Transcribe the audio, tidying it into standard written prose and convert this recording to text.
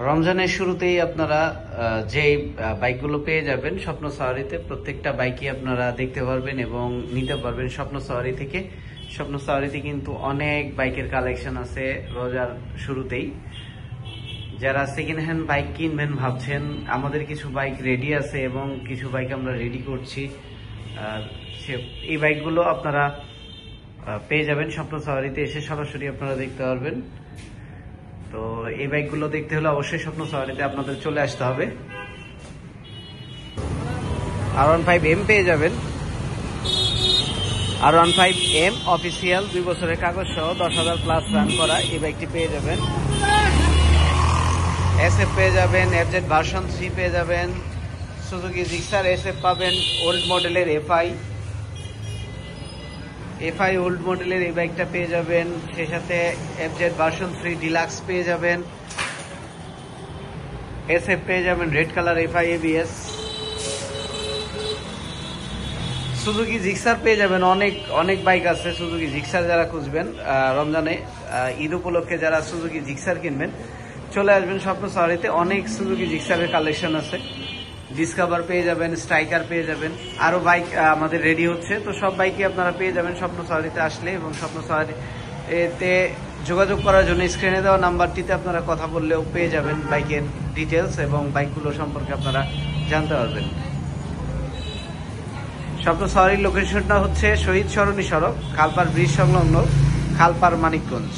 রমজানের শুরুতেই আপনারা যে বাইকগুলো পেয়ে যাবেন স্বপ্ন সাওয়ারিতে, প্রত্যেকটা বাইকই আপনারা দেখতে পারবেন এবং নিতে পারবেন স্বপ্ন সাওয়ারি থেকে। স্বপ্ন সাওয়ারিতে কিন্তু অনেক বাইকের কালেকশন আছে রোজার শুরুতেই। যারা সেকেন্ড হ্যান্ড বাইক কিনবেন ভাবছেন, আমাদের কিছু বাইক রেডি আছে এবং কিছু বাইক আমরা রেডি করছি। এই বাইকগুলো আপনারা পেয়ে যাবেন স্বপ্ন সাওয়ারিতে এসে, সরাসরি আপনারা দেখতে পারবেন। তো এই বাইকগুলো দেখতে হলে অবশ্যই স্বপ্ন সাওয়ারিতে আপনাদের চলে আসতে হবে। R15M পেয়ে যাবেন। R15M অফিসিয়াল 2 বছরের কাগজ সহ 10,000 প্লাস রান করা এই বাইকটি পেয়ে যাবেন। SF পেয়ে যাবেন, FZ ভার্সন 3 পেয়ে যাবেন, সুজুকি জিক্সার SF পাবেন, ওল্ড মডেলের FI ওল্ড মডেলের এই বাইকটা পেয়ে যাবেন। সেই সাথে FZ ভার্সন 3 ডিলাক্স পেয়ে যাবেন, SF পেয়ে যাবেন, red colour FI ABS, Suzuki Gixxer পেয়ে যাবেন। অনেক বাইক আছে সুজুকি জিক্সার, যারা খুঁজবেন রমজানে ঈদ উপলক্ষে যারা সুজুকি জিক্সার কিনবেন চলে আসবেন স্বপ্ন সাওয়ারিতে। অনেক সুজুকি জিক্সারের কালেকশন আছে, ডিসকভার পেয়ে যাবেন, স্ট্রাইকার পেয়ে যাবেন, আরো বাইক আমাদের রেডি হচ্ছে। তো সব বাইকই আপনারা পেয়ে যাবেন স্বপ্ন সাওয়ারিতে আসলে। এবং স্বপ্ন সাওয়ারিতে যোগাযোগ করার জন্য স্ক্রিনে দেওয়া নাম্বারটিতে আপনারা কথা বললেও পেয়ে যাবেন বাইকের ডিটেলস এবং বাইকগুলো সম্পর্কে আপনারা জানতে পারবেন। স্বপ্ন সাওয়ারির লোকেশনটা হচ্ছে শহীদ সরণি সড়ক, খালপাড় ব্রিজ সংলগ্ন, খালপাড়, মানিকগঞ্জ।